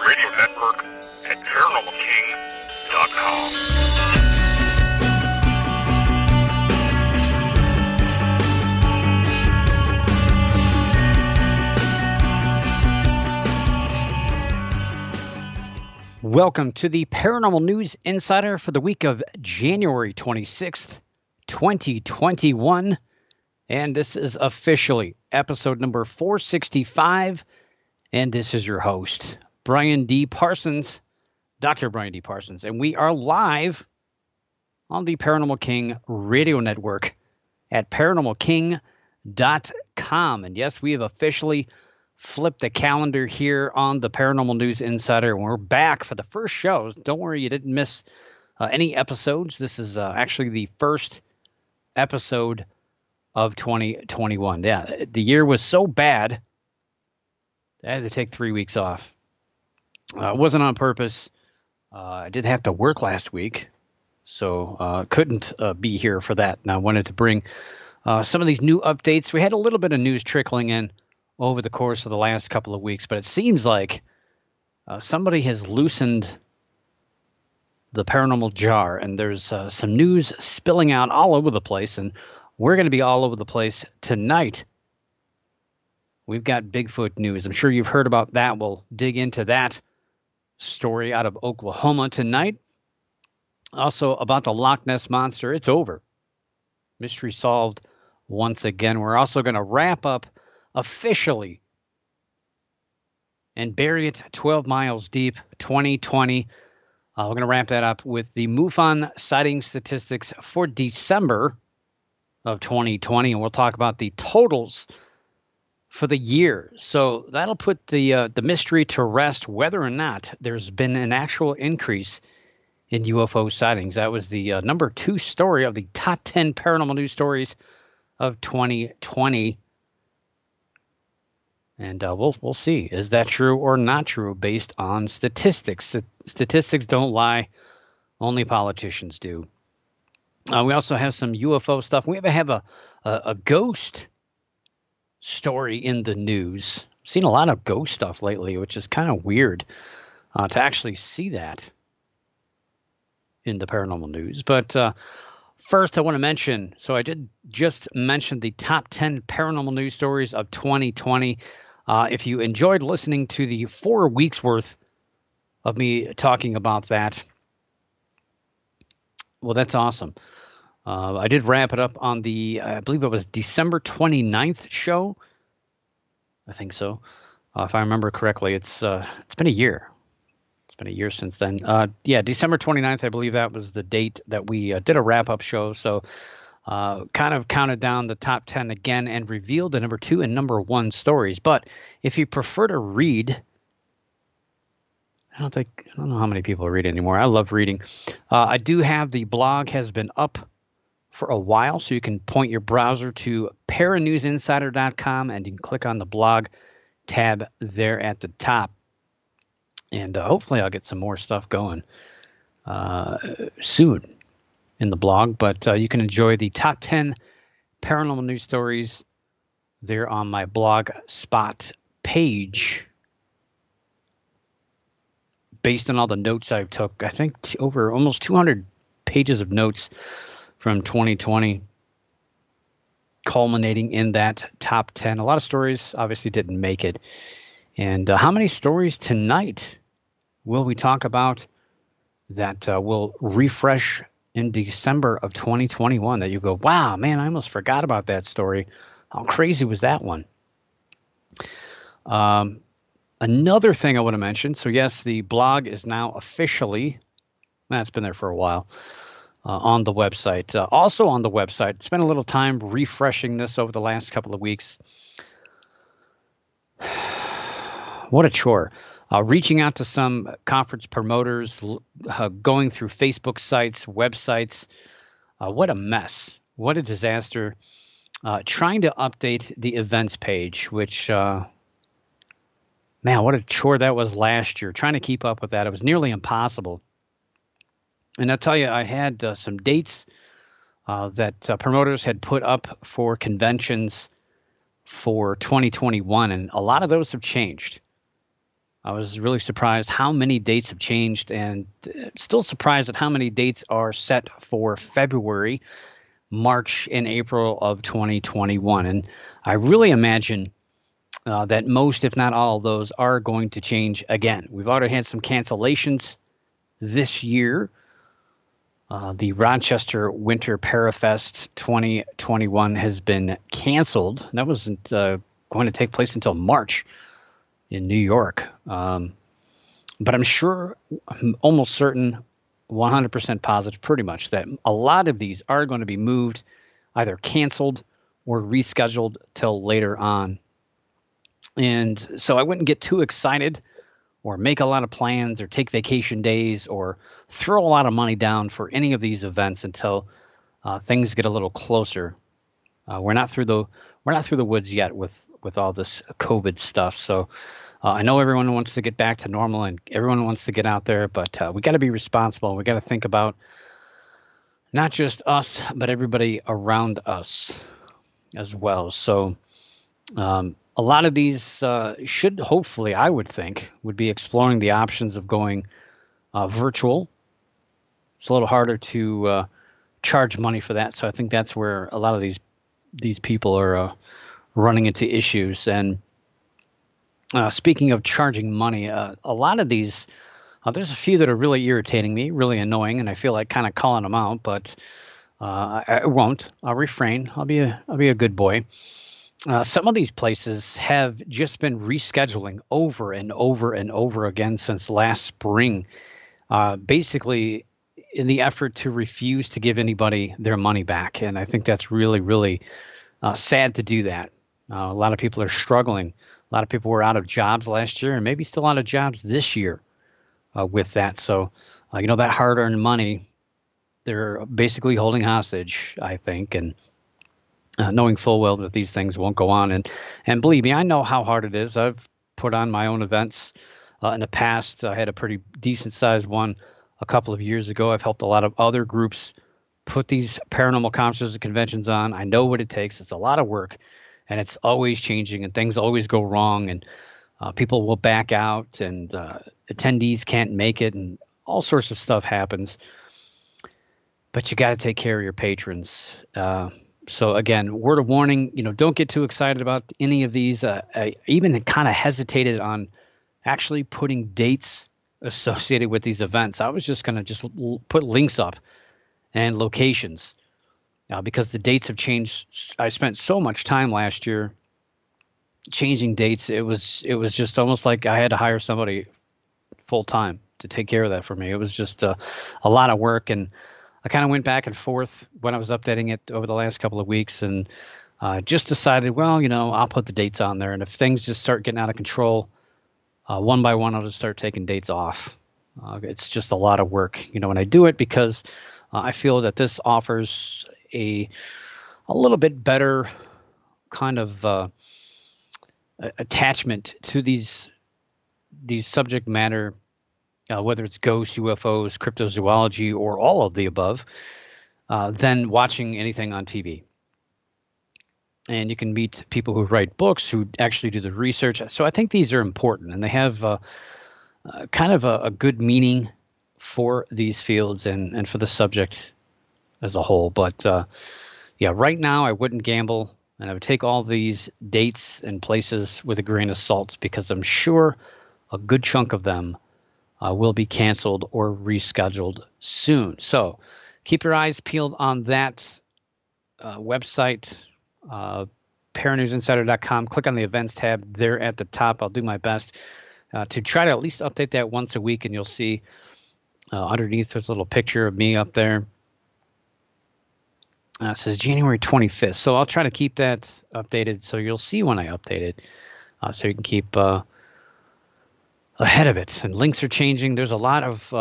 radio network at paranormalking.com. Welcome to the Paranormal News Insider for the week of January 26th, 2021. And this is officially episode number 465. And this is your host, Brian D. Parsons, Dr. Brian D. Parsons. And we are live on the Paranormal King radio network at paranormalking.com. And yes, we have officially flip the calendar here on the Paranormal News Insider. We're back for the first show. Don't worry, you didn't miss any episodes. This is actually the first episode of 2021. Yeah, the year was so bad, I had to take 3 weeks off. It wasn't on purpose. I did have to work last week, so couldn't be here for that. And I wanted to bring some of these new updates. We had a little bit of news trickling in over the course of the last couple of weeks, but it seems like somebody has loosened the paranormal jar, and there's some news spilling out all over the place, and we're going to be all over the place tonight. We've got Bigfoot news. I'm sure you've heard about that. We'll dig into that story out of Oklahoma tonight. Also about the Loch Ness Monster. It's over. Mystery solved once again. We're also going to wrap up officially and bury it 12 miles deep 2020. We're going to wrap that up with the MUFON sighting statistics for December of 2020, and we'll talk about the totals for the year. So that'll put the mystery to rest, whether or not there's been an actual increase in UFO sightings. That was the number 2 story of the top 10 paranormal news stories of 2020. And we'll see. Is that true or not true based on statistics? Statistics don't lie. Only politicians do. We also have some UFO stuff. We have a ghost story in the news. I've seen a lot of ghost stuff lately, which is kind of weird to actually see that in the paranormal news. But first, I want to mention, so I did just mention the top 10 paranormal news stories of 2020. If you enjoyed listening to the 4 weeks worth of me talking about that, well, that's awesome. I did wrap it up on the, I believe it was December 29th show. I think so. If I remember correctly, it's been a year. It's been a year since then. Yeah, December 29th, I believe that was the date that we did a wrap-up show. So kind of counted down the top 10 again and revealed the number 2 and number 1 stories. But if you prefer to read, I don't know how many people read anymore. I love reading. I do have the blog has been up for a while, so you can point your browser to paranewsinsider.com and you can click on the blog tab there at the top. And hopefully I'll get some more stuff going soon in the blog, but you can enjoy the top 10 paranormal news stories there on my blog spot page based on all the notes I took. I think over almost 200 pages of notes from 2020 culminating in that top 10. A lot of stories obviously didn't make it. And how many stories tonight will we talk about that will refresh in December of 2021 that you go, wow, man, I almost forgot about that story. How crazy was that one? Another thing I want to mention. So yes, the blog is now officially, it's been there for a while, on the website. Also on the website, spent a little time refreshing this over the last couple of weeks. What a chore. Reaching out to some conference promoters, going through Facebook sites, websites. What a mess. What a disaster. Trying to update the events page, which, man, what a chore that was last year. Trying to keep up with that. It was nearly impossible. And I'll tell you, I had some dates that promoters had put up for conventions for 2021, and a lot of those have changed. I was really surprised how many dates have changed, and still surprised at how many dates are set for February, March, and April of 2021. And I really imagine that most, if not all of those, are going to change again. We've already had some cancellations this year. The Rochester Winter Parafest 2021 has been canceled. That wasn't going to take place until March in New York. But I'm sure, I'm almost certain, 100% positive, pretty much, that a lot of these are going to be moved, either canceled or rescheduled till later on. And so I wouldn't get too excited or make a lot of plans or take vacation days or throw a lot of money down for any of these events until things get a little closer. We're not through the woods yet with all this COVID stuff. So I know everyone wants to get back to normal and everyone wants to get out there, but we got to be responsible. We got to think about not just us, but everybody around us as well. So a lot of these should hopefully, I would think, would be exploring the options of going virtual. It's a little harder to charge money for that. So I think that's where a lot of these people are running into issues. And speaking of charging money, a lot of these, there's a few that are really irritating me, really annoying, and I feel like kind of calling them out, but I won't. I'll refrain. I'll be a good boy. Some of these places have just been rescheduling over and over and over again since last spring, basically in the effort to refuse to give anybody their money back. And I think that's really, really sad to do that. A lot of people are struggling. A lot of people were out of jobs last year and maybe still out of jobs this year with that. So, that hard-earned money, they're basically holding hostage, I think, and knowing full well that these things won't go on. And believe me, I know how hard it is. I've put on my own events in the past. I had a pretty decent-sized one a couple of years ago. I've helped a lot of other groups put these paranormal conferences and conventions on. I know what it takes. It's a lot of work, and it's always changing, and things always go wrong, and people will back out, and attendees can't make it, and all sorts of stuff happens. But you got to take care of your patrons. So again, word of warning, don't get too excited about any of these. I even kind of hesitated on actually putting dates associated with these events. I was just going to put links up and locations because the dates have changed. I spent so much time last year changing dates. It was just almost like I had to hire somebody full time to take care of that for me. It was just a lot of work, and I kind of went back and forth when I was updating it over the last couple of weeks, and just decided, well, I'll put the dates on there, and if things just start getting out of control, one by one, I'll just start taking dates off. It's just a lot of work, when I do it, because I feel that this offers a little bit better kind of attachment to these subject matter, whether it's ghosts, UFOs, cryptozoology, or all of the above, than watching anything on TV. And you can meet people who write books, who actually do the research. So I think these are important, and they have kind of a good meaning for these fields and for the subject as a whole. But yeah, right now I wouldn't gamble, and I would take all these dates and places with a grain of salt, because I'm sure a good chunk of them will be canceled or rescheduled soon. So keep your eyes peeled on that website, paranewsinsider.com. Click on the events tab there at the top. I'll do my best to try to at least update that once a week, and you'll see underneath there's a little picture of me up there. It says January 25th. So I'll try to keep that updated so you'll see when I update it, so you can keep ahead of it. And links are changing. There's a lot of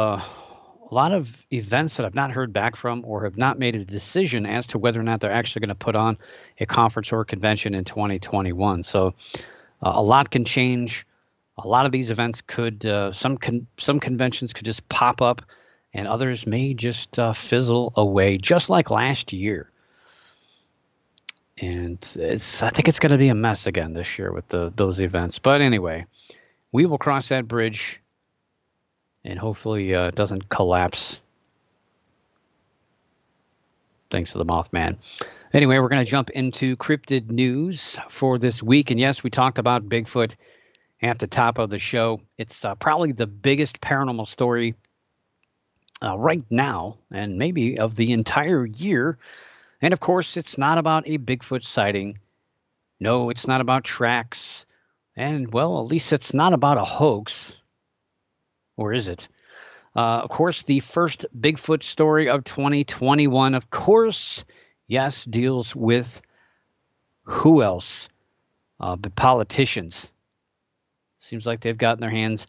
events that I've not heard back from or have not made a decision as to whether or not they're actually going to put on a conference or a convention in 2021. So a lot can change. A lot of these events could, some conventions could just pop up, and others may just fizzle away, just like last year. And I think it's going to be a mess again this year with those events. But anyway, We will cross that bridge, and hopefully it doesn't collapse. Thanks to the Mothman. Anyway, we're going to jump into cryptid news for this week. And yes, we talked about Bigfoot at the top of the show. It's probably the biggest paranormal story right now, and maybe of the entire year. And of course, it's not about a Bigfoot sighting. No, it's not about tracks. And, well, at least it's not about a hoax. Or is it? Of course, the first Bigfoot story of 2021, of course, yes, deals with who else? But politicians. Seems like they've gotten their hands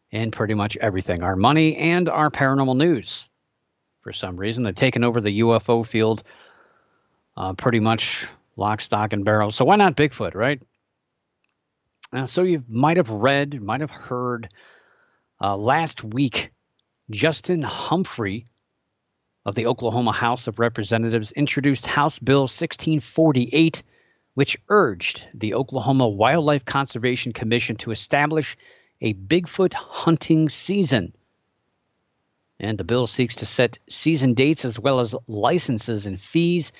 in pretty much everything. Our money and our paranormal news. For some reason, they've taken over the UFO field pretty much lock, stock, and barrel. So why not Bigfoot, right? So you might have read, might have heard last week, Justin Humphrey of the Oklahoma House of Representatives introduced House Bill 1648, which urged the Oklahoma Wildlife Conservation Commission to establish a Bigfoot hunting season. And the bill seeks to set season dates as well as licenses and fees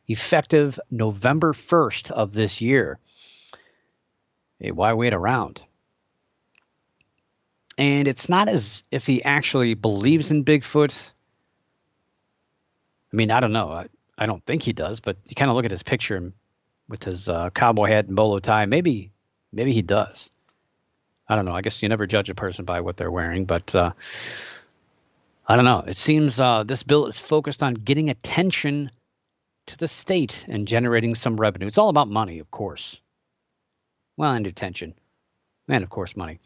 effective November 1st of this year. Hey, why wait around? And it's not as if he actually believes in Bigfoot. I mean, I don't know. I don't think he does, but you kind of look at his picture with his cowboy hat and bolo tie. Maybe he does. I don't know. I guess you never judge a person by what they're wearing, but I don't know. It seems this bill is focused on getting attention to the state and generating some revenue. It's all about money, of course. Well, and attention. And, of course, money.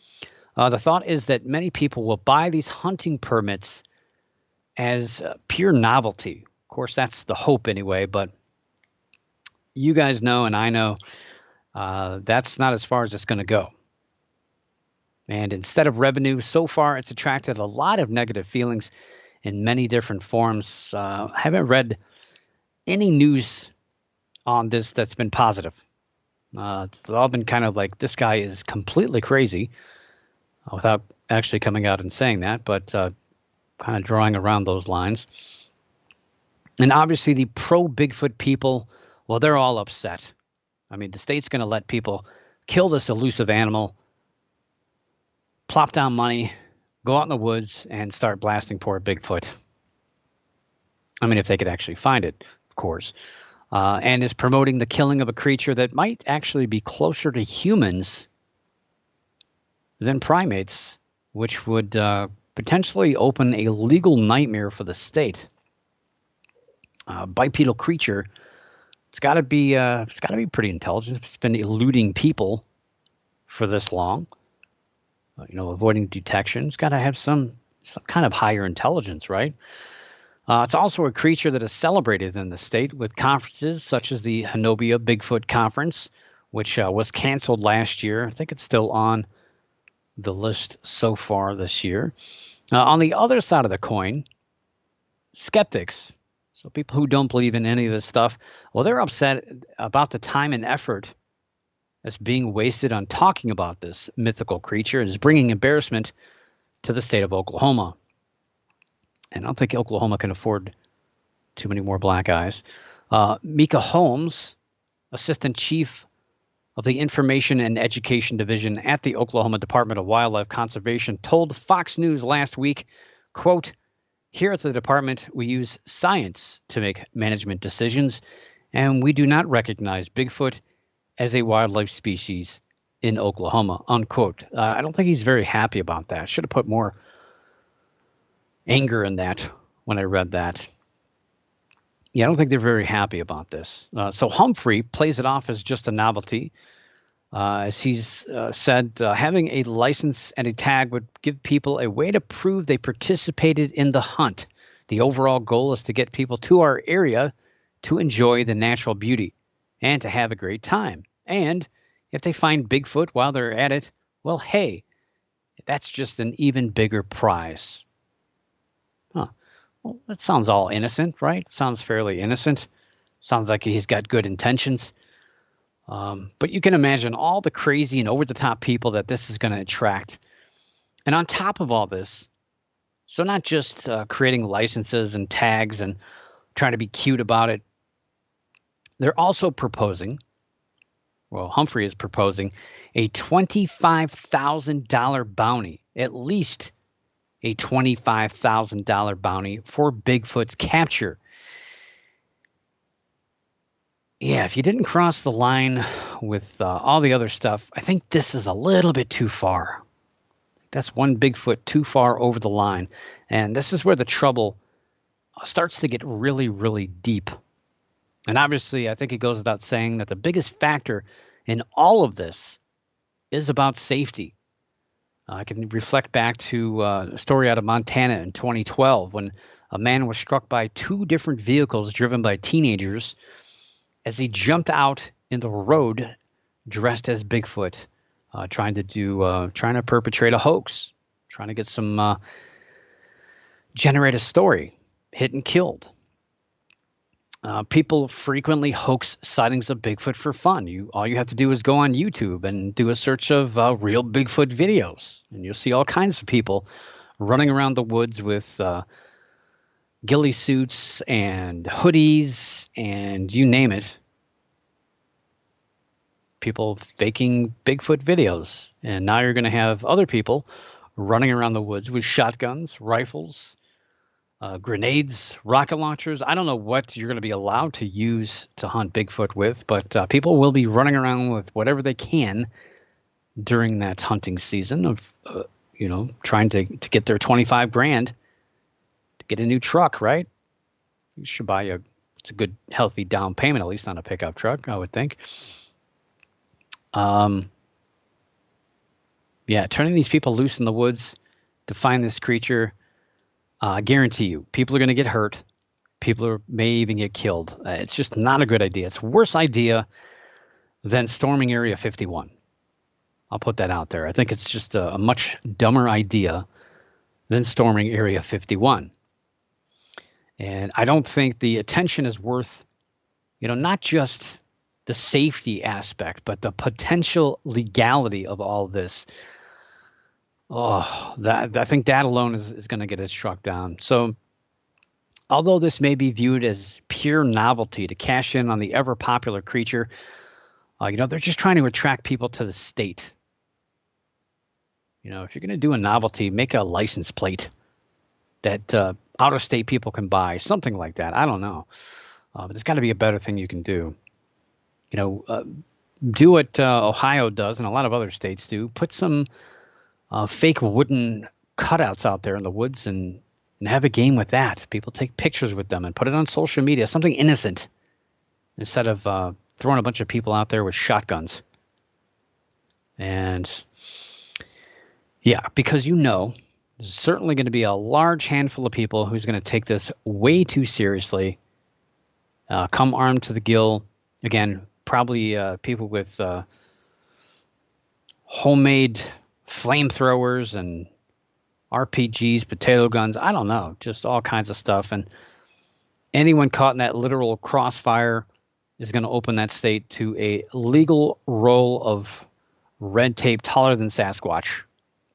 The thought is that many people will buy these hunting permits as pure novelty. Of course, that's the hope anyway, but you guys know and I know that's not as far as it's going to go. And instead of revenue, so far it's attracted a lot of negative feelings in many different forms. I haven't read any news on this that's been positive. It's all been kind of like, this guy is completely crazy, without actually coming out and saying that, but kind of drawing around those lines. And obviously the pro-Bigfoot people, well, they're all upset. I mean, the state's going to let people kill this elusive animal, plop down money, go out in the woods, and start blasting poor Bigfoot. I mean, if they could actually find it, of course. And is promoting the killing of a creature that might actually be closer to humans than primates, which would potentially open a legal nightmare for the state. Bipedal creature, it's got to be pretty intelligent. It's been eluding people for this long. Avoiding detection. It's got to have some kind of higher intelligence, right? It's also a creature that is celebrated in the state with conferences such as the Hanobia Bigfoot Conference, which was canceled last year. I think it's still on the list so far this year. On the other side of the coin, skeptics, so people who don't believe in any of this stuff, well, they're upset about the time and effort that's being wasted on talking about this mythical creature. It is bringing embarrassment to the state of Oklahoma. And I don't think Oklahoma can afford too many more black eyes. Mika Holmes, Assistant Chief of the Information and Education Division at the Oklahoma Department of Wildlife Conservation, told Fox News last week, quote, "Here at the department, we use science to make management decisions, and we do not recognize Bigfoot as a wildlife species in Oklahoma," unquote. I don't think he's very happy about that. Should have put more anger in that when I read that. Yeah, I don't think they're very happy about this. So Humphrey plays it off as just a novelty. As he's said, having a license and a tag would give people a way to prove they participated in the hunt. The overall goal is to get people to our area to enjoy the natural beauty and to have a great time. And if they find Bigfoot while they're at it, well, hey, that's just an even bigger prize. Huh. Well, that sounds all innocent, right? Sounds fairly innocent. Sounds like he's got good intentions. But you can imagine all the crazy and over-the-top people that this is going to attract. And on top of all this, so not just creating licenses and tags and trying to be cute about it, they're also proposing, well, Humphrey is proposing a $25,000 bounty, at least a $25,000 bounty for Bigfoot's capture. Yeah, if you didn't cross the line with all the other stuff, I think this is a little bit too far. That's one Bigfoot too far over the line. And this is where the trouble starts to get really, really deep. And obviously, I think it goes without saying that the biggest factor in all of this is about safety. I can reflect back to a story out of Montana in 2012 when a man was struck by two different vehicles driven by teenagers as he jumped out in the road dressed as Bigfoot, trying to perpetrate a hoax, trying to get some generate a story, hit and killed. People frequently hoax sightings of Bigfoot for fun. All you have to do is go on YouTube and do a search of real Bigfoot videos, and you'll see all kinds of people running around the woods with ghillie suits and hoodies and you name it. People faking Bigfoot videos, and now you're going to have other people running around the woods with shotguns, rifles, grenades, rocket launchers. I don't know what you're going to be allowed to use to hunt Bigfoot with, but people will be running around with whatever they can during that hunting season of, trying to get their 25 grand to get a new truck, right? You should it's a good, healthy down payment, at least on a pickup truck, I would think. Yeah, turning these people loose in the woods to find this creature, I guarantee you, people are going to get hurt. People may even get killed. It's just not a good idea. It's a worse idea than storming Area 51. I'll put that out there. I think it's just a much dumber idea than storming Area 51. And I don't think the attention is worth, not just the safety aspect, but the potential legality of all this. Oh, I think that alone is going to get it struck down. So, although this may be viewed as pure novelty to cash in on the ever popular creature, they're just trying to attract people to the state. If you're going to do a novelty, make a license plate that out-of-state people can buy, something like that. I don't know, but there's got to be a better thing you can do. Do what Ohio does and a lot of other states do. Put some fake wooden cutouts out there in the woods and have a game with that. People take pictures with them and put it on social media, something innocent, instead of throwing a bunch of people out there with shotguns. And yeah, because there's certainly going to be a large handful of people who's going to take this way too seriously, come armed to the gill. Again, probably people with homemade flamethrowers and RPGs, potato guns, I don't know, just all kinds of stuff. And anyone caught in that literal crossfire is going to open that state to a legal roll of red tape taller than Sasquatch.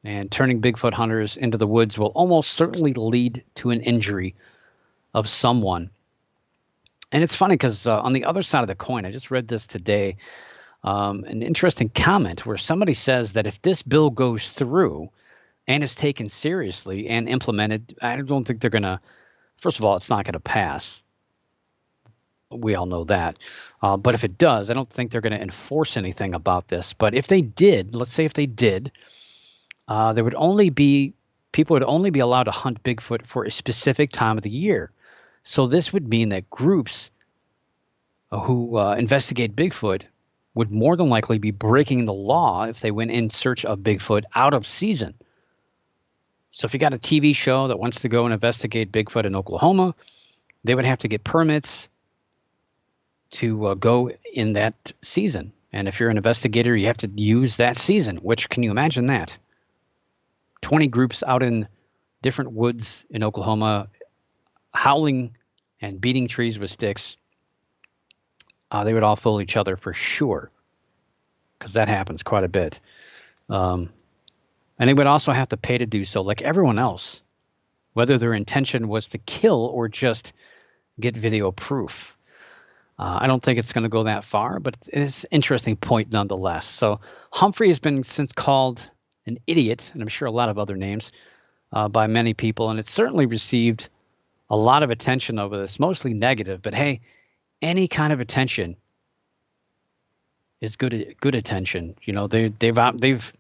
And turning Bigfoot hunters into the woods will almost certainly lead to an injury of someone. And it's funny because on the other side of the coin, I just read this today, an interesting comment where somebody says that if this bill goes through and is taken seriously and implemented, I don't think they're going to, first of all, it's not going to pass. We all know that. But if it does, I don't think they're going to enforce anything about this. But if they did, let's say if they did, people would only be allowed to hunt Bigfoot for a specific time of the year. So this would mean that groups who investigate Bigfoot would more than likely be breaking the law if they went in search of Bigfoot out of season. So if you got a TV show that wants to go and investigate Bigfoot in Oklahoma, they would have to get permits to go in that season. And if you're an investigator, you have to use that season, which, can you imagine that? 20 groups out in different woods in Oklahoma howling and beating trees with sticks. They would all fool each other for sure. because that happens quite a bit. And they would also have to pay to do so, like everyone else, whether their intention was to kill or just get video proof. I don't think it's going to go that far, but it's an interesting point nonetheless. So Humphrey has been since called an idiot, and I'm sure a lot of other names, by many people, and it's certainly received a lot of attention over this, mostly negative. But hey, any kind of attention is good attention. You know, they've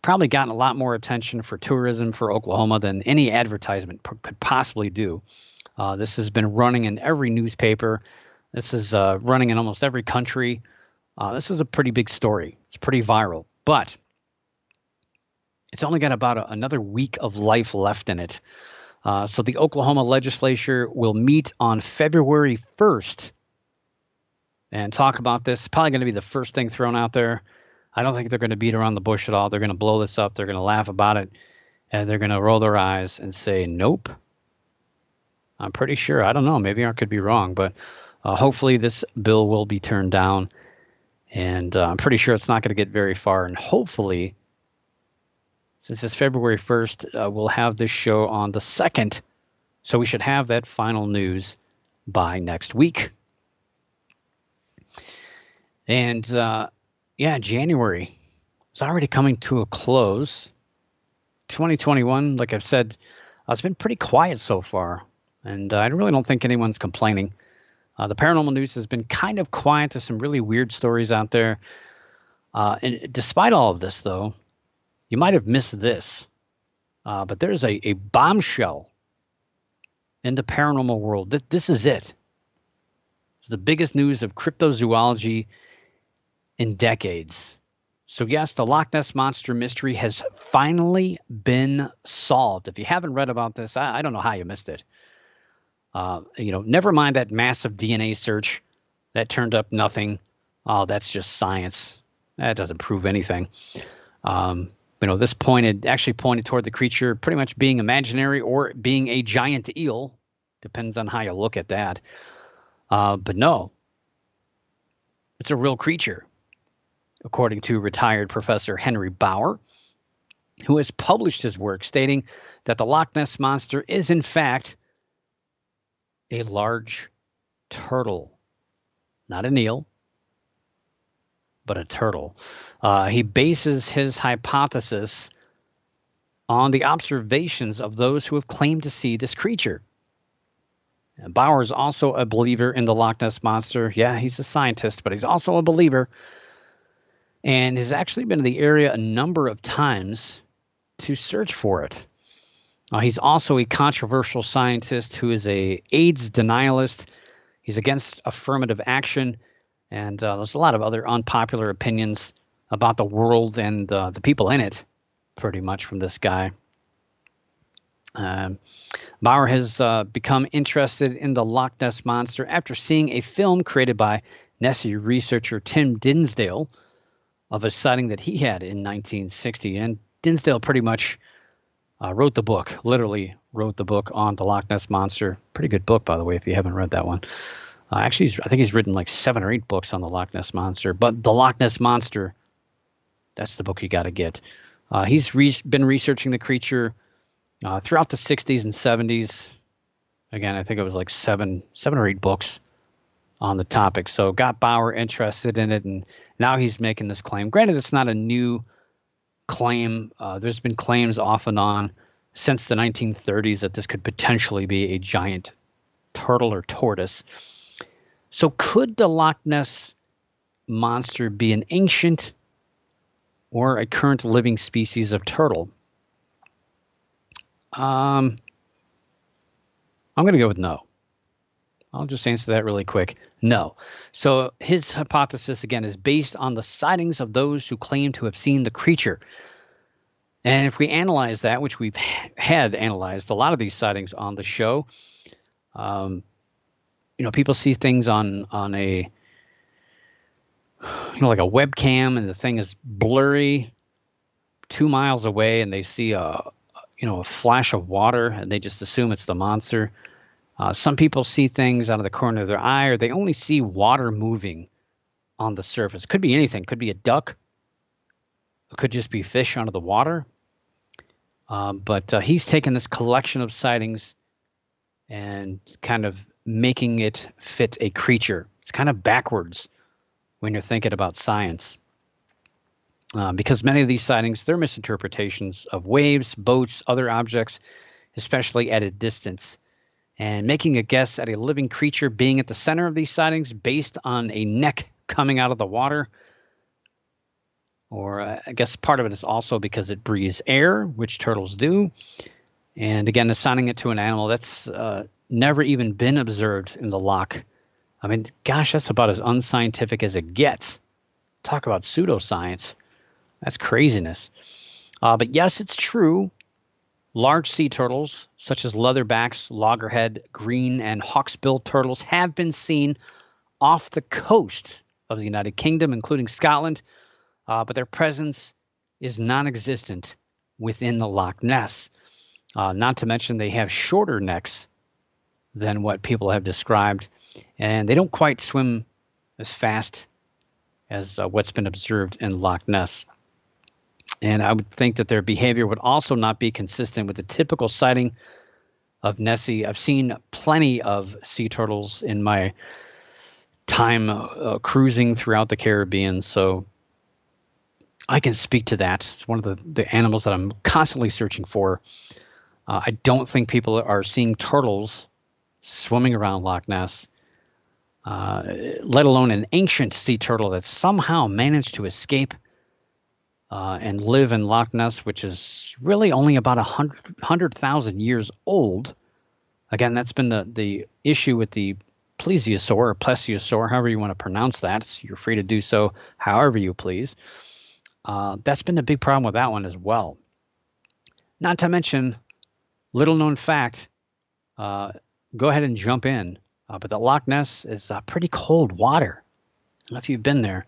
probably gotten a lot more attention for tourism for Oklahoma than any advertisement could possibly do. This has been running in every newspaper. This is running in almost every country. This is a pretty big story. It's pretty viral, but it's only got about another week of life left in it. So the Oklahoma legislature will meet on February 1st and talk about this. It's probably going to be the first thing thrown out there. I don't think they're going to beat around the bush at all. They're going to blow this up. They're going to laugh about it, and they're going to roll their eyes and say, nope. I'm pretty sure. I don't know. Maybe I could be wrong, but hopefully this bill will be turned down, and I'm pretty sure it's not going to get very far. And hopefully, since it's February 1st, we'll have this show on the 2nd, so we should have that final news by next week. And January is already coming to a close. 2021, like I've said, it's been pretty quiet so far, and I really don't think anyone's complaining. The paranormal news has been kind of quiet. There's some really weird stories out there. And despite all of this, though, you might have missed this, but there's a bombshell in the paranormal world. This is it. It's the biggest news of cryptozoology in decades. So yes, the Loch Ness Monster mystery has finally been solved. If you haven't read about this, I don't know how you missed it. Never mind that massive DNA search that turned up nothing. Oh, that's just science. That doesn't prove anything. This actually pointed toward the creature pretty much being imaginary or being a giant eel. Depends on how you look at that. But no, it's a real creature, according to retired Professor Henry Bauer, who has published his work stating that the Loch Ness Monster is, in fact, a large turtle. Not an eel, but a turtle. He bases his hypothesis on the observations of those who have claimed to see this creature. And Bauer is also a believer in the Loch Ness Monster. Yeah, he's a scientist, but he's also a believer, and has actually been in the area a number of times to search for it. He's also a controversial scientist who is a AIDS denialist. He's against affirmative action, and there's a lot of other unpopular opinions about the world and the people in it, pretty much, from this guy. Bauer has become interested in the Loch Ness Monster after seeing a film created by Nessie researcher Tim Dinsdale of a sighting that he had in 1960. And Dinsdale pretty much wrote the book, literally wrote the book on the Loch Ness Monster. Pretty good book, by the way, if you haven't read that one. Actually, I think he's written like 7 or 8 books on the Loch Ness Monster. But the Loch Ness Monster, that's the book you got to get. He's been researching the creature throughout the 60s and 70s. Again, I think it was like 7 or 8 books on the topic. So got Bauer interested in it, and now he's making this claim. Granted, it's not a new claim. There's been claims off and on since the 1930s that this could potentially be a giant turtle or tortoise. So could the Loch Ness Monster be an ancient or a current living species of turtle? I'm going to go with no. I'll just answer that really quick. No. So his hypothesis, again, is based on the sightings of those who claim to have seen the creature. And if we analyze that, which we've had analyzed a lot of these sightings on the show, people see things on a, like a webcam, and the thing is blurry 2 miles away, and they see a flash of water, and they just assume it's the monster. Some people see things out of the corner of their eye, or they only see water moving on the surface. Could be anything. Could be a duck. It could just be fish under the water. But he's taken this collection of sightings and kind of making it fit a creature. It's kind of backwards when you're thinking about science. Because many of these sightings, they're misinterpretations of waves, boats, other objects, especially at a distance. And making a guess at a living creature being at the center of these sightings based on a neck coming out of the water. Or I guess part of it is also because it breathes air, which turtles do. And again, assigning it to an animal that's never even been observed in the loch. I mean, gosh, that's about as unscientific as it gets. Talk about pseudoscience. That's craziness. But yes, it's true. Large sea turtles, such as leatherbacks, loggerhead, green, and hawksbill turtles, have been seen off the coast of the United Kingdom, including Scotland, but their presence is non-existent within the Loch Ness. Not to mention they have shorter necks than what people have described, and they don't quite swim as fast as what's been observed in Loch Ness. And I would think that their behavior would also not be consistent with the typical sighting of Nessie. I've seen plenty of sea turtles in my time cruising throughout the Caribbean, so I can speak to that. It's one of the animals that I'm constantly searching for. I don't think people are seeing turtles swimming around Loch Ness, let alone an ancient sea turtle that somehow managed to escape and live in Loch Ness, which is really only about 100,000 years old. Again, that's been the issue with the plesiosaur or plesiosaur, however you want to pronounce that. You're free to do so however you please. That's been a big problem with that one as well. Not to mention, little known fact, go ahead and jump in, but the Loch Ness is pretty cold water. I don't know if you've been there,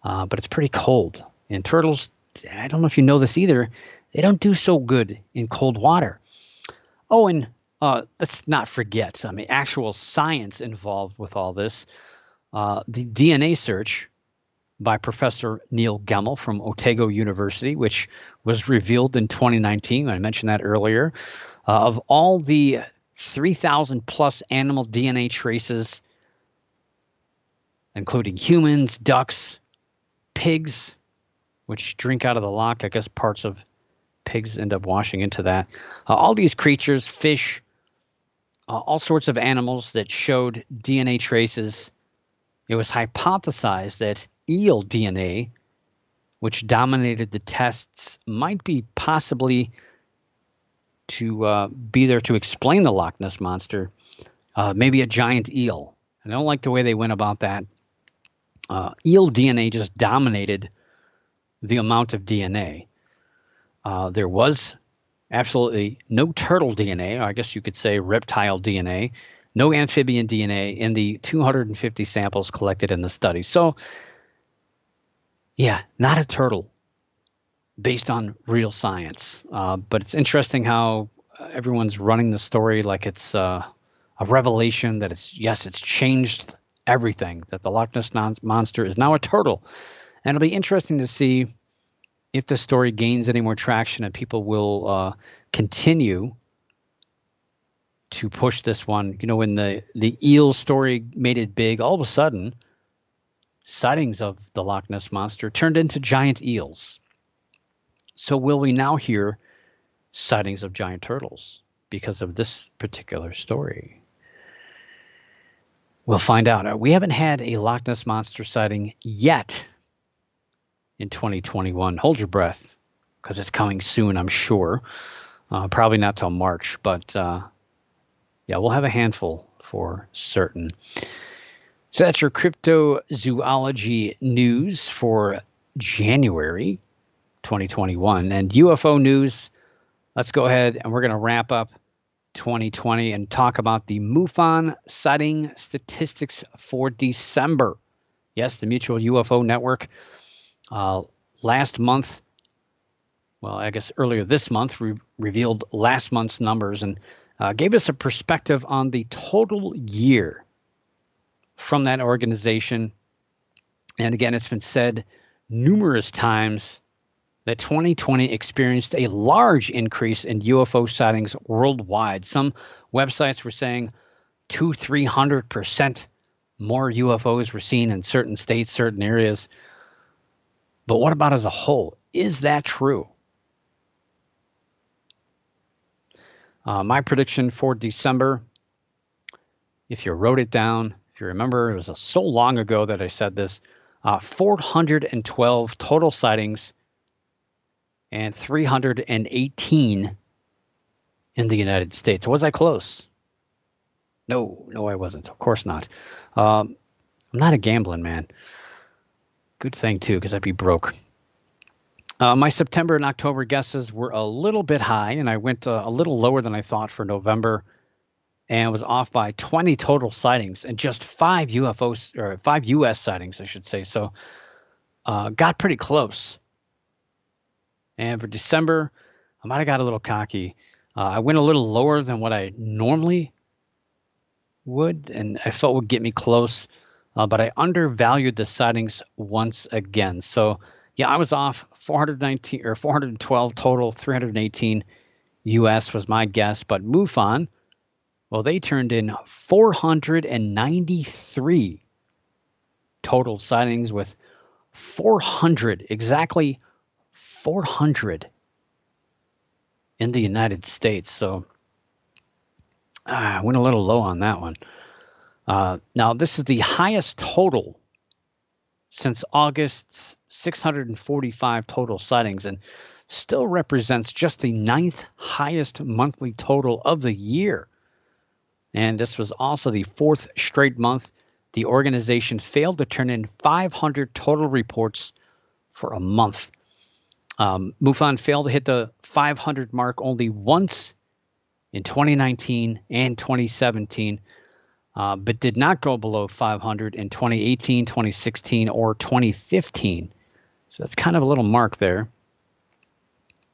but it's pretty cold. And turtles, I don't know if you know this either, they don't do so good in cold water. Oh, and let's not forget, I mean, actual science involved with all this. The DNA search by Professor Neil Gemmel from Otago University, which was revealed in 2019. I mentioned that earlier. Of all the 3,000 plus animal DNA traces, including humans, ducks, pigs, which drink out of the loch. I guess parts of pigs end up washing into that. All these creatures, fish, all sorts of animals that showed DNA traces. It was hypothesized that eel DNA, which dominated the tests, might be possibly to be there to explain the Loch Ness Monster. Maybe a giant eel. I don't like the way they went about that. Eel DNA just dominated the amount of DNA. There was absolutely no turtle DNA, or I guess you could say reptile DNA, no amphibian DNA in the 250 samples collected in the study. So, yeah, not a turtle based on real science. But it's interesting how everyone's running the story like it's a revelation that it's changed everything, that the Loch Ness Monster is now a turtle. And it'll be interesting to see if the story gains any more traction and people will continue to push this one. You know, when the eel story made it big, all of a sudden, sightings of the Loch Ness Monster turned into giant eels. So will we now hear sightings of giant turtles because of this particular story? We'll find out. We haven't had a Loch Ness Monster sighting yet in 2021. Hold your breath, because it's coming soon, I'm sure. Probably not till March, but yeah, we'll have a handful for certain. So that's your cryptozoology news for January 2021. And UFO news, let's go ahead and we're going to wrap up 2020 and talk about the MUFON sighting statistics for December. Yes, the Mutual UFO Network last month, well, I guess earlier this month, revealed last month's numbers and gave us a perspective on the total year from that organization. And again, it's been said numerous times that 2020 experienced a large increase in UFO sightings worldwide. Some websites were saying 200-300% more UFOs were seen in certain states, certain areas. But what about as a whole? Is that true? My prediction for December, if you wrote it down, if you remember, it was so long ago that I said this, 412 total sightings and 318 in the United States. Was I close? No, I wasn't. Of course not. I'm not a gambling man. Good thing, too, because I'd be broke. My September and October guesses were a little bit high, and I went a little lower than I thought for November, and was off by 20 total sightings and just 5 UFOs, or 5 U.S. sightings, I should say. So got pretty close. And for December, I might have got a little cocky. I went a little lower than what I normally would, and I felt would get me close, but I undervalued the sightings once again. So yeah, I was off. 419 or 412 total, 318 US was my guess, but MUFON, well, they turned in 493 total sightings with 400, exactly 400 in the United States. So I went a little low on that one. Now, this is the highest total since August's 645 total sightings, and still represents just the 9th highest monthly total of the year. And this was also the 4th straight month the organization failed to turn in 500 total reports for a month. MUFON failed to hit the 500 mark only once in 2019 and 2017, but did not go below 500 in 2018, 2016, or 2015. So that's kind of a little mark there.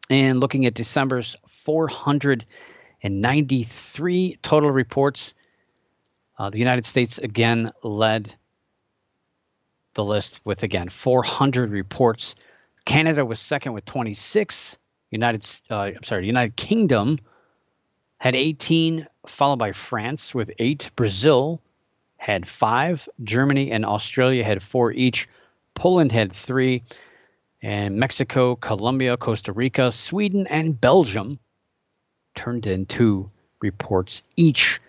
And looking at December's 493 total reports, the United States again led the list with, again, 400 reports. Canada was second with 26. United Kingdom had 18, followed by France with 8. Brazil had 5. Germany and Australia had 4 each. Poland had 3. And Mexico, Colombia, Costa Rica, Sweden, and Belgium turned in 2 reports each.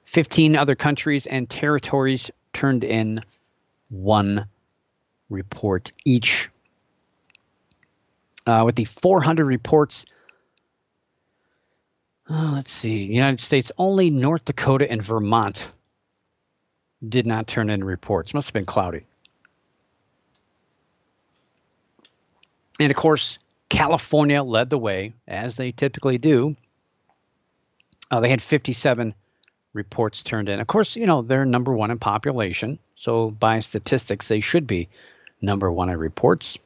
15 other countries and territories turned in 1 report each. With the 400 reports, let's see, United States, only North Dakota and Vermont did not turn in reports. Must have been cloudy. And of course, California led the way, as they typically do. They had 57 reports turned in. Of course, they're number 1 in population. So by statistics, they should be number 1 in reports.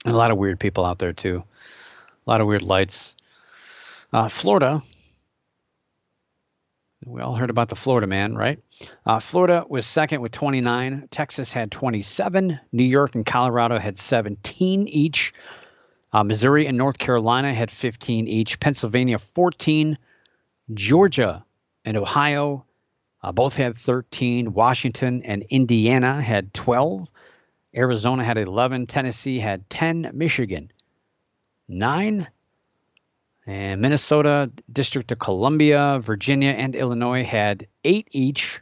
And a lot of weird people out there, too. A lot of weird lights. Florida. We all heard about the Florida man, right? Florida was second with 29. Texas had 27. New York and Colorado had 17 each. Missouri and North Carolina had 15 each. Pennsylvania, 14. Georgia and Ohio both had 13. Washington and Indiana had 12. Arizona had 11. Tennessee had 10. Michigan, 9. And Minnesota, District of Columbia, Virginia, and Illinois had 8 each.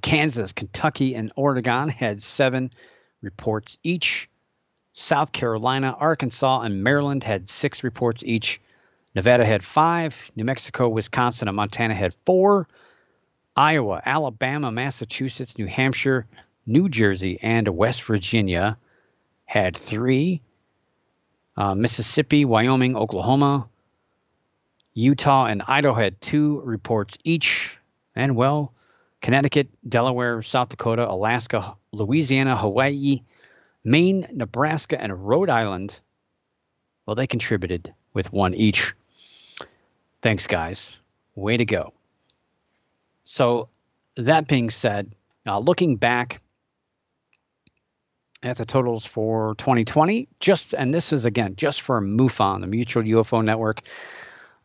Kansas, Kentucky, and Oregon had 7 reports each. South Carolina, Arkansas, and Maryland had 6 reports each. Nevada had 5. New Mexico, Wisconsin, and Montana had 4. Iowa, Alabama, Massachusetts, New Hampshire, New Jersey, and West Virginia had 3. Mississippi, Wyoming, Oklahoma, Utah, and Idaho had 2 reports each. And, well, Connecticut, Delaware, South Dakota, Alaska, Louisiana, Hawaii, Maine, Nebraska, and Rhode Island, well, they contributed with 1 each. Thanks, guys. Way to go. So that being said, looking back at the totals for 2020. And this is again just for MUFON, the Mutual UFO Network.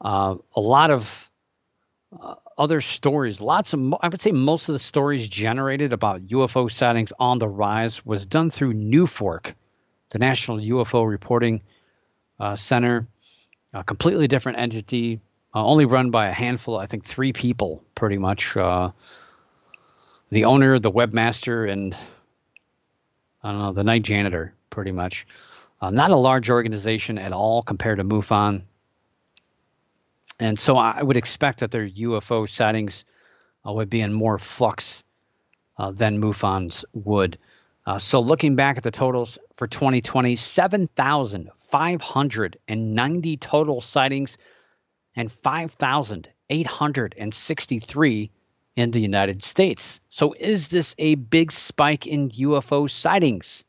A lot of other stories, I would say most of the stories generated about UFO sightings on the rise was done through NUFORC, the National UFO Reporting Center, a completely different entity, only run by a handful, I think 3 people, pretty much. The owner, the webmaster, and I don't know, the night janitor, pretty much. Not a large organization at all compared to MUFON. And so I would expect that their UFO sightings would be in more flux than MUFON's would. So looking back at the totals for 2020, 7,590 total sightings and 5,863 in the United States. So is this a big spike in UFO sightings?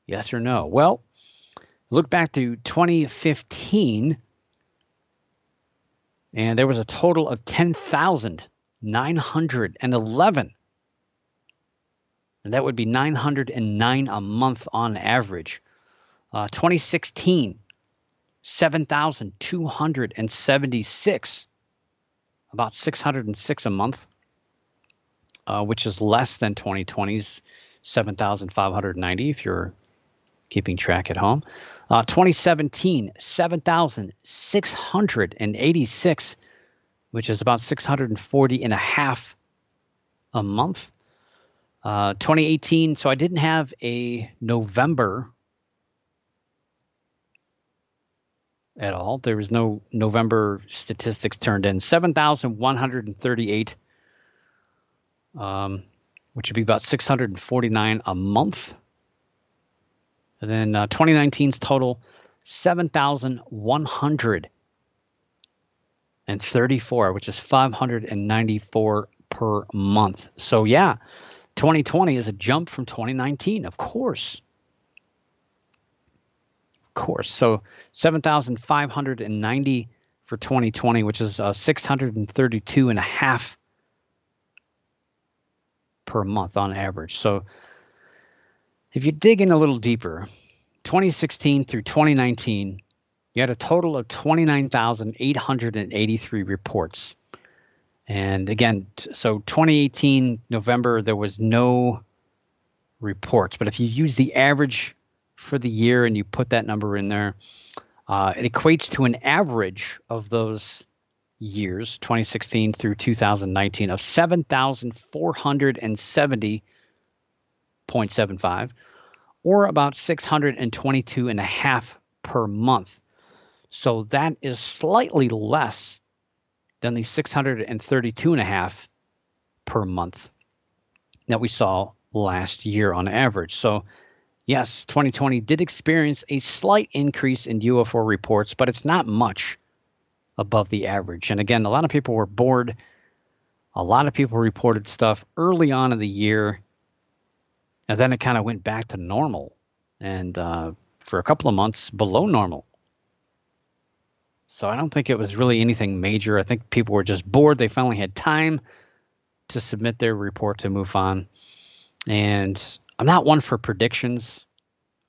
Yes or no? Well, look back to 2015, and there was a total of 10,911. And that would be 909 a month on average. 2016, 7,276, about 606 a month, which is less than 2020's 7,590 if you're keeping track at home. 2017, 7,686, which is about 640 and a half a month. 2018, so I didn't have a November at all. There was no November statistics turned in. 7,138, which would be about 649 a month. And then 2019's total, 7,134, which is 594 per month. So yeah, 2020 is a jump from 2019, of course. Of course. So 7,590 for 2020, which is 632 and a half per month on average. So if you dig in a little deeper, 2016 through 2019, you had a total of 29,883 reports. And again, so 2018, November, there was no reports. But if you use the average for the year and you put that number in there, it equates to an average of those years, 2016 through 2019, of 7,470.75, or about 622 and a half per month. So that is slightly less than the 632 and a half per month that we saw last year on average. So yes, 2020 did experience a slight increase in UFO reports, but it's not much above the average. And again, a lot of people were bored. A lot of people reported stuff early on in the year, and then it kind of went back to normal, and for a couple of months below normal. So I don't think it was really anything major. I think people were just bored. They finally had time to submit their report to MUFON. And I'm not one for predictions,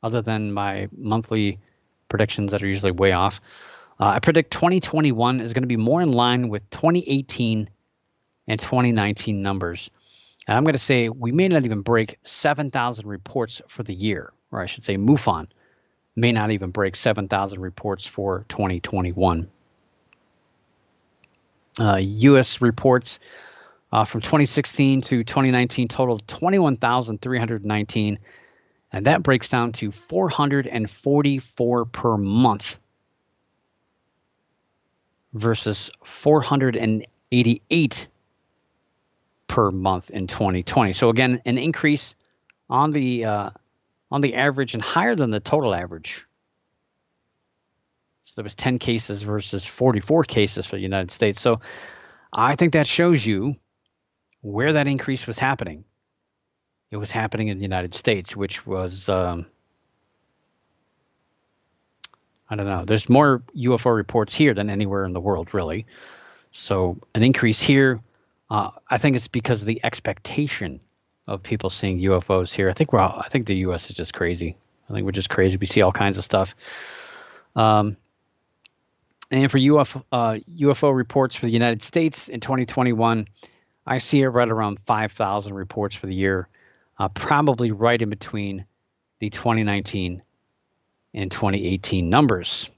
other than my monthly predictions that are usually way off. I predict 2021 is going to be more in line with 2018 and 2019 numbers. And I'm going to say we may not even break 7,000 reports for the year, or I should say MUFON may not even break 7,000 reports for 2021. U.S. reports from 2016 to 2019 totaled 21,319, and that breaks down to 444 per month versus 488 per month in 2020. So again, an increase on the average and higher than the total average. So there was 10 cases versus 44 cases for the United States. So I think that shows you where that increase was happening. It was happening in the United States, which was, I don't know, there's more UFO reports here than anywhere in the world, really. So an increase here, I think it's because of the expectation of people seeing UFOs here. I think the U.S. is just crazy. I think we're just crazy. We see all kinds of stuff. And for UFO reports for the United States in 2021, I see it right around 5,000 reports for the year, probably right in between the 2019 and 2018 numbers.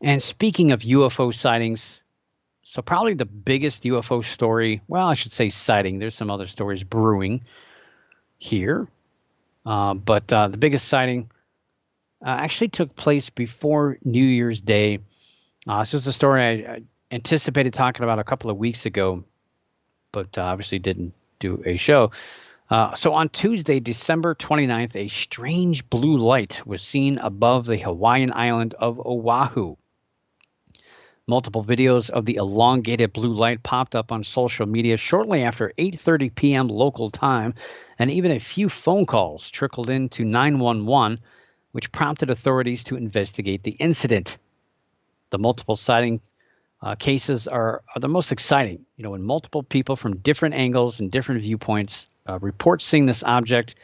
And speaking of UFO sightings, so probably the biggest UFO story, well, I should say sighting. There's some other stories brewing here. But the biggest sighting actually took place before New Year's Day. This is a story I anticipated talking about a couple of weeks ago, but obviously didn't do a show. So on Tuesday, December 29th, a strange blue light was seen above the Hawaiian island of Oahu. Multiple videos of the elongated blue light popped up on social media shortly after 8:30 p.m. local time, and even a few phone calls trickled into 911, which prompted authorities to investigate the incident. The multiple sighting cases are the most exciting. You know, when multiple people from different angles and different viewpoints report seeing this object,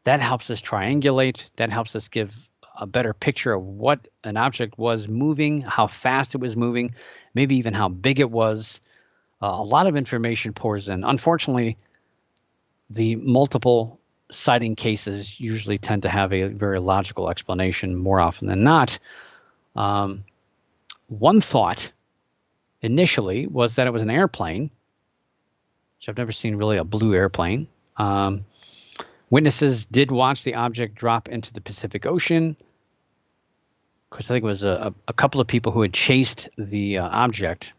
that helps us triangulate. That helps us give a better picture of what an object was moving, how fast it was moving, maybe even how big it was. A lot of information pours in. Unfortunately, the multiple sighting cases usually tend to have a very logical explanation more often than not. One thought initially was that it was an airplane, which I've never seen really a blue airplane. Witnesses did watch the object drop into the Pacific Ocean. Of course, I think it was a couple of people who had chased the object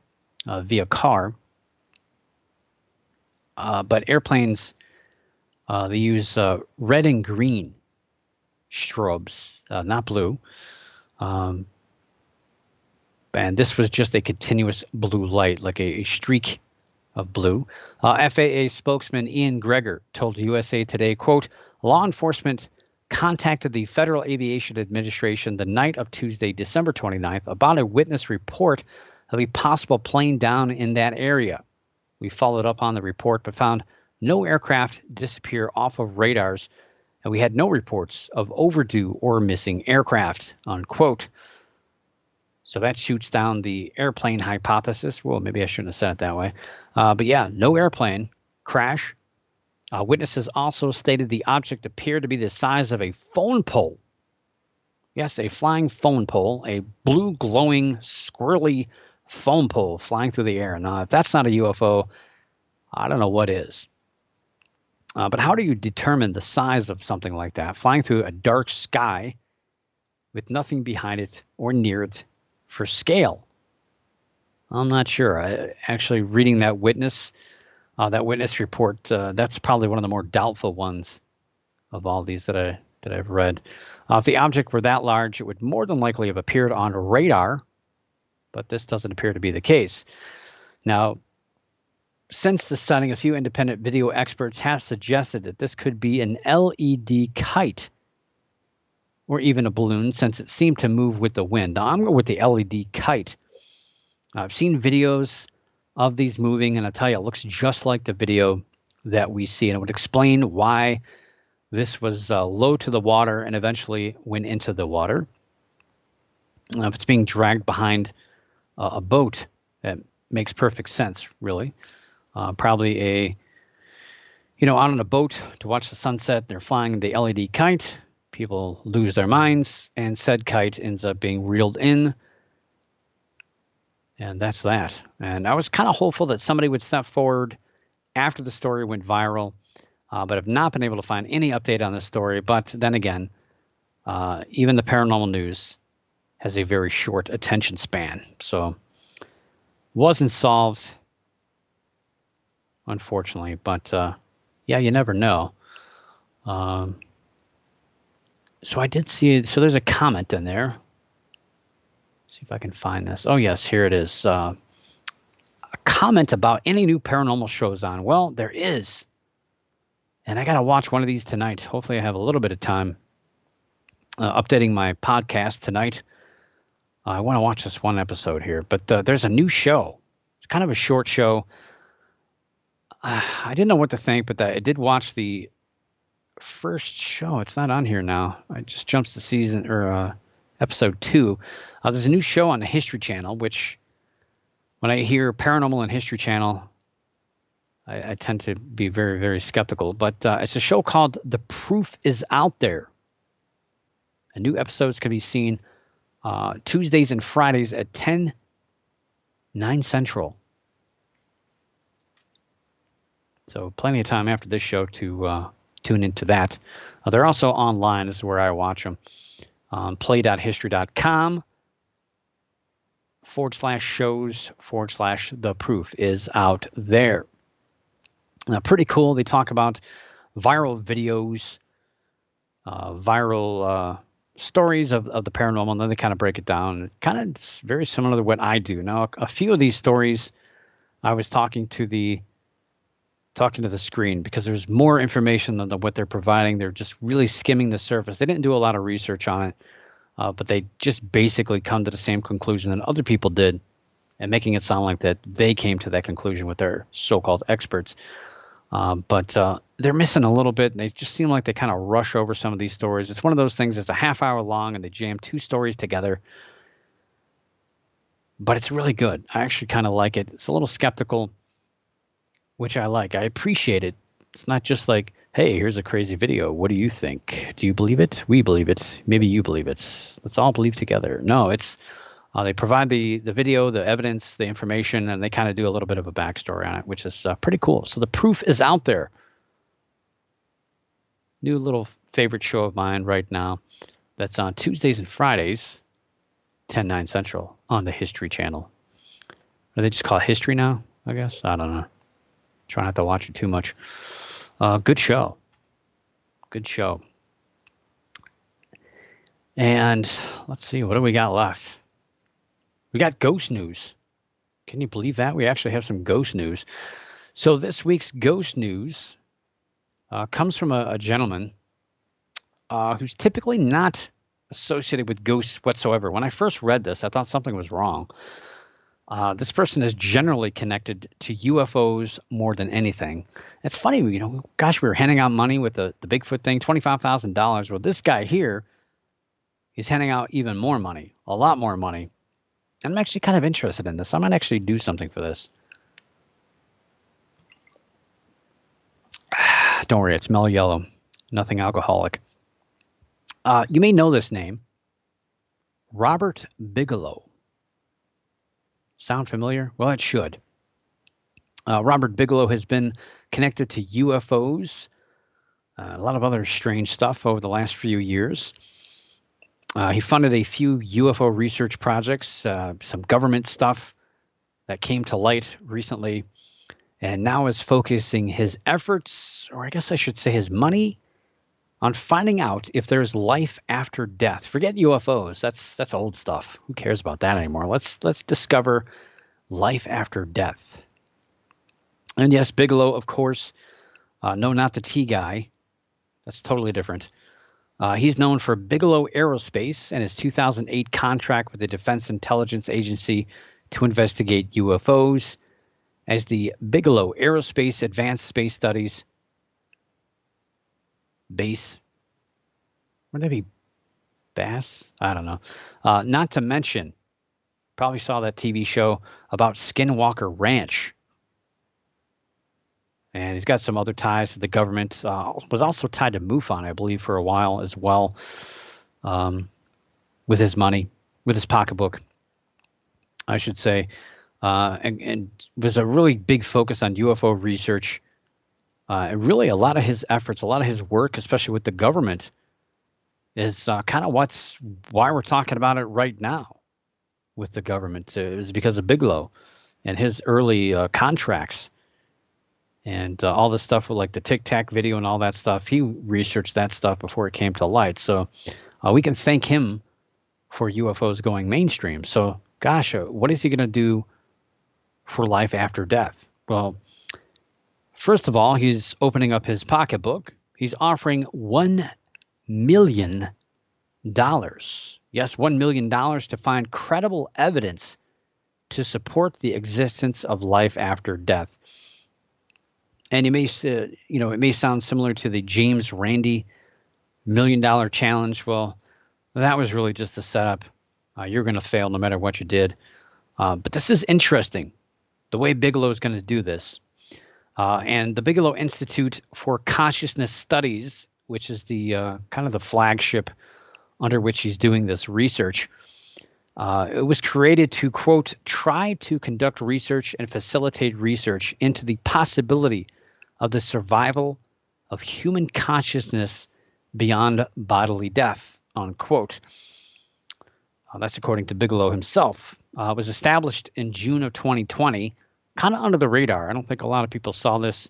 via car. But airplanes, they use red and green strobes, not blue. And this was just a continuous blue light, like a streak of blue. FAA spokesman Ian Greger told USA Today, quote, law enforcement contacted the Federal Aviation Administration the night of Tuesday, December 29th, about a witness report of a possible plane down in that area. We followed up on the report, but found no aircraft disappear off of radars, and we had no reports of overdue or missing aircraft, unquote. So that shoots down the airplane hypothesis. Well, maybe I shouldn't have said it that way. But yeah, no airplane crash. Witnesses also stated the object appeared to be the size of a phone pole. Yes, a flying phone pole, a blue glowing, squirrely phone pole flying through the air. Now, if that's not a UFO, I don't know what is. But how do you determine the size of something like that? Flying through a dark sky with nothing behind it or near it for scale? I'm not sure. Actually, reading that witness report, that's probably one of the more doubtful ones of all these that I've read. If the object were that large, it would more than likely have appeared on radar, but this doesn't appear to be the case. Now, since the sighting, a few independent video experts have suggested that this could be an LED kite or even a balloon, since it seemed to move with the wind. Now, I'm going with the LED kite. I've seen videos of these moving, and I tell you, it looks just like the video that we see, and it would explain why this was low to the water and eventually went into the water. If it's being dragged behind a boat, that makes perfect sense, really. Probably out on a boat to watch the sunset, they're flying the LED kite, people lose their minds, and said kite ends up being reeled in. And that's that. And I was kind of hopeful that somebody would step forward after the story went viral, but I've not been able to find any update on this story. But then again, even the paranormal news has a very short attention span. So wasn't solved, unfortunately. But yeah, you never know. So I did see, so there's a comment in there. See if I can find this. Oh, yes, here it is. A comment about any new paranormal shows on. Well, there is. And I got to watch one of these tonight. Hopefully I have a little bit of time updating my podcast tonight. I want to watch this one episode here. But there's a new show. It's kind of a short show. I didn't know what to think, but I did watch the first show. It's not on here now. I just jumped to season or episode 2. There's a new show on the History Channel, which when I hear paranormal and History Channel, I tend to be very, very skeptical. But it's a show called The Proof is Out There. And new episodes can be seen Tuesdays and Fridays at 10, 9 Central. So plenty of time after this show to tune into that. They're also online. This is where I watch them. play.history.com/shows/The Proof is Out There. Pretty cool. They talk about viral videos, viral stories of the paranormal, and then they kind of break it down. Kind of it's very similar to what I do. Now, a few of these stories, I was talking to the screen because there's more information than what they're providing. They're just really skimming the surface. They didn't do a lot of research on it, but they just basically come to the same conclusion that other people did, and making it sound like that they came to that conclusion with their so-called experts. But they're missing a little bit, and they just seem like they kind of rush over some of these stories. It's one of those things that's a half hour long, and they jam 2 stories together. But it's really good. I actually kind of like it. It's a little skeptical, which I like. I appreciate it. It's not just like, hey, here's a crazy video. What do you think? Do you believe it? We believe it. Maybe you believe it. Let's all believe together. No, it's they provide the video, the evidence, the information, and they kind of do a little bit of a backstory on it, which is pretty cool. So The Proof is Out There. New little favorite show of mine right now. That's on Tuesdays and Fridays, 10, 9 Central on the History Channel. Or they just call it History now, I guess? I don't know. Try not to watch it too much. Good show. Good show. And let's see, what do we got left? We got ghost news. Can you believe that? We actually have some ghost news. So this week's ghost news comes from a gentleman who's typically not associated with ghosts whatsoever. When I first read this, I thought something was wrong. This person is generally connected to UFOs more than anything. It's funny, gosh, we were handing out money with the Bigfoot thing, $25,000. Well, this guy here, he's handing out even more money, a lot more money. I'm actually kind of interested in this. I might actually do something for this. Don't worry, it's mellow yellow, nothing alcoholic. You may know this name, Robert Bigelow. Sound familiar? Well, it should. Robert Bigelow has been connected to UFOs, a lot of other strange stuff over the last few years. He funded a few UFO research projects, some government stuff that came to light recently, and now is focusing his efforts, or I guess I should say his money, on finding out if there's life after death. Forget UFOs. That's old stuff. Who cares about that anymore? Let's discover life after death. And yes, Bigelow, of course. No, not the tea guy. That's totally different. He's known for Bigelow Aerospace and his 2008 contract with the Defense Intelligence Agency to investigate UFOs as the Bigelow Aerospace Advanced Space Studies Base. Wouldn't that be Bass? I don't know. Not to mention, probably saw that TV show about Skinwalker Ranch. And he's got some other ties to the government. Was also tied to MUFON, I believe, for a while as well, with his money, with his pocketbook, I should say. And was a really big focus on UFO research. And really a lot of his efforts, a lot of his work, especially with the government, is kind of why we're talking about it right now with the government. Is because of Bigelow and his early contracts. And all the stuff with like the Tic Tac video and all that stuff, he researched that stuff before it came to light. So we can thank him for UFOs going mainstream. So, gosh, what is he going to do for life after death? Well, first of all, he's opening up his pocketbook. He's offering $1 million. Yes, $1 million to find credible evidence to support the existence of life after death. And it may sound similar to the James Randi $1 million challenge. Well, that was really just a setup. You're going to fail no matter what you did. But this is interesting, the way Bigelow is going to do this. And the Bigelow Institute for Consciousness Studies, which is the kind of the flagship under which he's doing this research, it was created to, quote, try to conduct research and facilitate research into the possibility of the survival of human consciousness beyond bodily death, unquote. That's according to Bigelow himself. It was established in June of 2020, kind of under the radar. I don't think a lot of people saw this.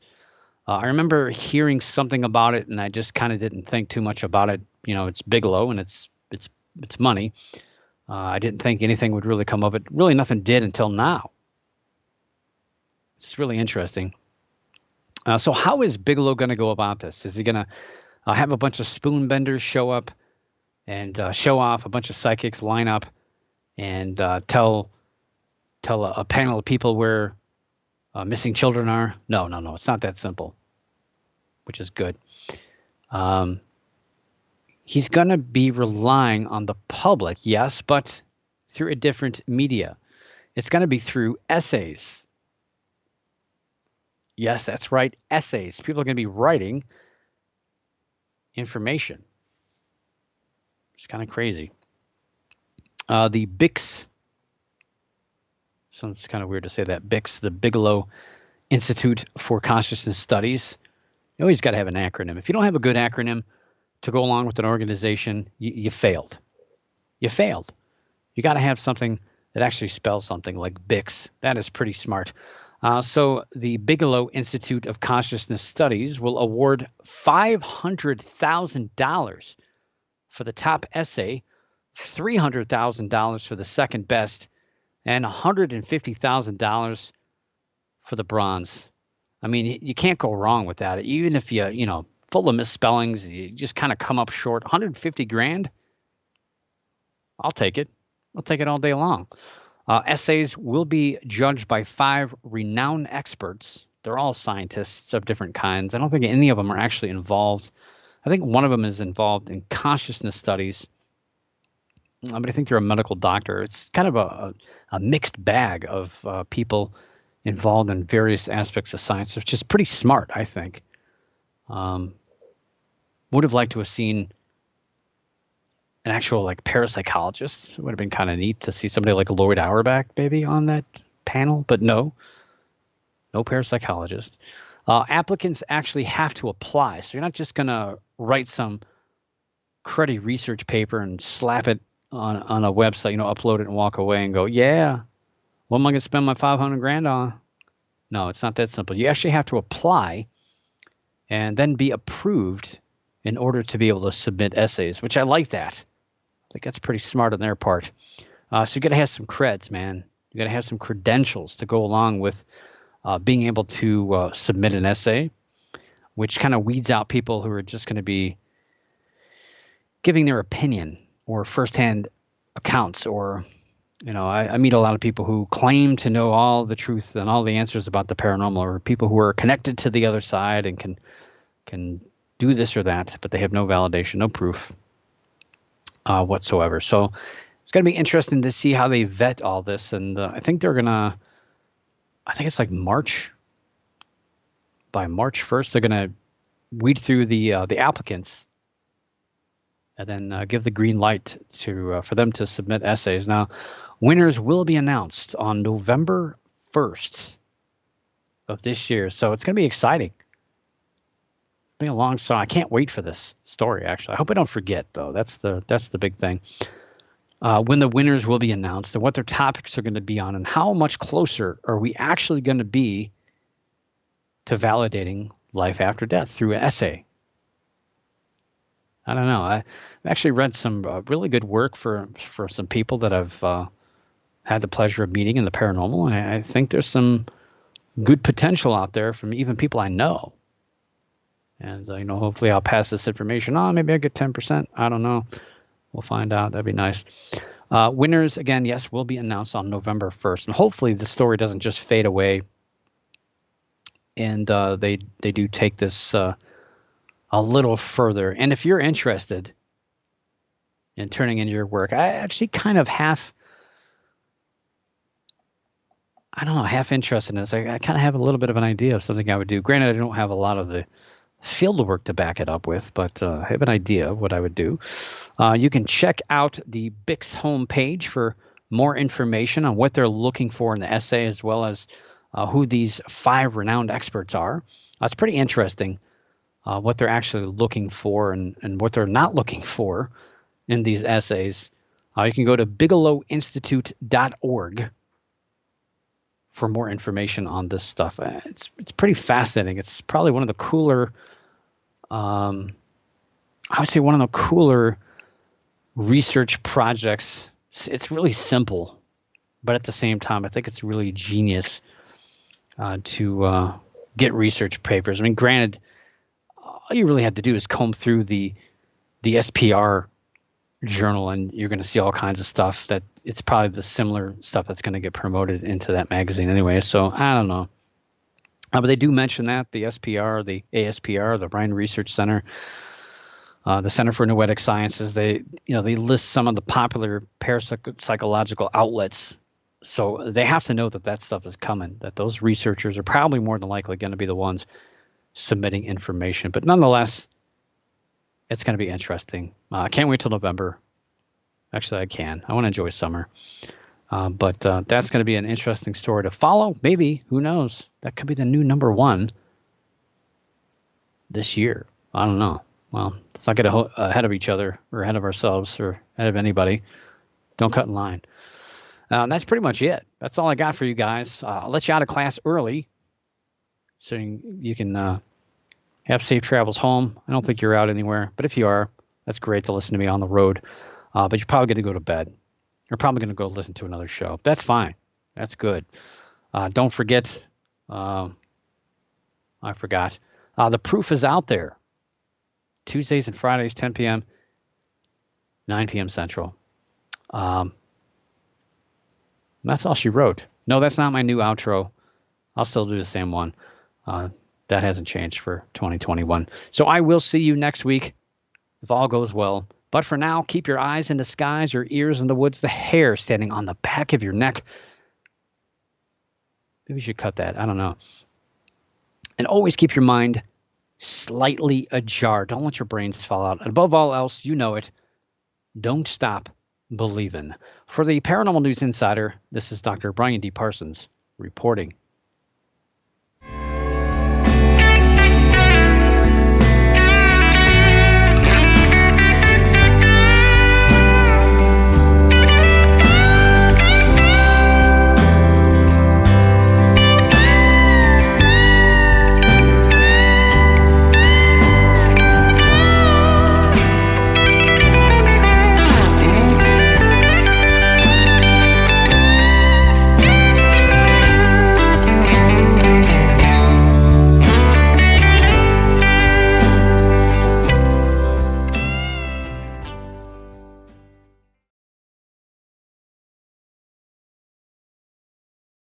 I remember hearing something about it, and I just kind of didn't think too much about it. It's Bigelow, and it's money. I didn't think anything would really come of it. Really, nothing did until now. It's really interesting. So how is Bigelow going to go about this? Is he going to have a bunch of spoon benders show up and show off, a bunch of psychics line up and tell a panel of people where missing children are? No. It's not that simple, which is good. He's going to be relying on the public, yes, but through a different media. It's going to be through essays. Yes, that's right, essays. People are going to be writing information. It's kind of crazy. The BICS, sounds kind of weird to say that, BICS, the Bigelow Institute for Consciousness Studies. You always got to have an acronym. If you don't have a good acronym to go along with an organization, you failed. You failed. You got to have something that actually spells something like BICS. That is pretty smart. So the Bigelow Institute of Consciousness Studies will award $500,000 for the top essay, $300,000 for the second best, and $150,000 for the bronze. I mean, you can't go wrong with that. Even if you full of misspellings, you just kind of come up short. 150 grand? I'll take it. I'll take it all day long. Essays will be judged by 5 renowned experts. They're all scientists of different kinds. I don't think any of them are actually involved. I think one of them is involved in consciousness studies, but I think they're a medical doctor. It's kind of a mixed bag of people involved in various aspects of science, which is pretty smart, I think. Would have liked to have seen an actual parapsychologist. It would have been kind of neat to see somebody like Lloyd Auerbach maybe on that panel, but no parapsychologist. Applicants actually have to apply, so you're not just going to write some cruddy research paper and slap it on a website, upload it and walk away and go, yeah, what am I going to spend my 500 grand on? No, it's not that simple. You actually have to apply and then be approved in order to be able to submit essays, which I like that. I think that's pretty smart on their part. So you got to have some creds, man. You got to have some credentials to go along with being able to submit an essay, which kind of weeds out people who are just going to be giving their opinion or firsthand accounts. Or, I meet a lot of people who claim to know all the truth and all the answers about the paranormal, or people who are connected to the other side and can do this or that, but they have no validation, no proof whatsoever. So it's going to be interesting to see how they vet all this. And I think it's like March. By March 1st, they're going to weed through the applicants and then give the green light for them to submit essays. Now, winners will be announced on November 1st of this year. So it's going to be exciting. Been a long song. I can't wait for this story, actually. I hope I don't forget, though. That's the big thing. When the winners will be announced and what their topics are going to be on, and how much closer are we actually going to be to validating life after death through an essay. I don't know. I've actually read some really good work for some people that I've had the pleasure of meeting in the paranormal, and I think there's some good potential out there from even people I know. And, hopefully I'll pass this information on. Maybe I'll get 10%. I don't know. We'll find out. That'd be nice. Winners, again, yes, will be announced on November 1st. And hopefully the story doesn't just fade away and they do take this a little further. And if you're interested in turning in your work, I actually kind of half interested in this. I kind of have a little bit of an idea of something I would do. Granted, I don't have a lot of the field work to back it up with, but I have an idea of what I would do. You can check out the Bix homepage for more information on what they're looking for in the essay, as well as who these 5 renowned experts are. It's pretty interesting what they're actually looking for and what they're not looking for in these essays. You can go to bigelowinstitute.org for more information on this stuff. It's pretty fascinating. It's probably one of the cooler, I would say one of the cooler research projects. It's really simple, but at the same time, I think it's really genius to get research papers. I mean, granted, all you really have to do is comb through the SPR journal, and you're going to see all kinds of stuff that it's probably the similar stuff that's going to get promoted into that magazine anyway. So I don't know. But they do mention that the SPR, the ASPR, the Rhine Research Center, the Center for Noetic Sciences, they list some of the popular parapsychological outlets. So they have to know that stuff is coming, that those researchers are probably more than likely going to be the ones submitting information. But nonetheless, it's going to be interesting. I can't wait till November. Actually, I can. I want to enjoy summer. But that's going to be an interesting story to follow. Maybe, who knows? That could be the new #1 this year. I don't know. Well, let's not get ahead of each other or ahead of ourselves or ahead of anybody. Don't cut in line. That's pretty much it. That's all I got for you guys. I'll let you out of class early so you can have safe travels home. I don't think you're out anywhere, but if you are, that's great to listen to me on the road. But you're probably going to go to bed. You're probably going to go listen to another show. That's fine. That's good. Don't forget, I forgot. The proof is out there. Tuesdays and Fridays, 10 p.m., 9 p.m. Central. That's all she wrote. No, that's not my new outro. I'll still do the same one. That hasn't changed for 2021. So I will see you next week if all goes well. But for now, keep your eyes in the skies, your ears in the woods, the hair standing on the back of your neck. Maybe we should cut that. I don't know. And always keep your mind slightly ajar. Don't let your brains fall out. And above all else, you know it. Don't stop believing. For the Paranormal News Insider, this is Dr. Brian D. Parsons reporting.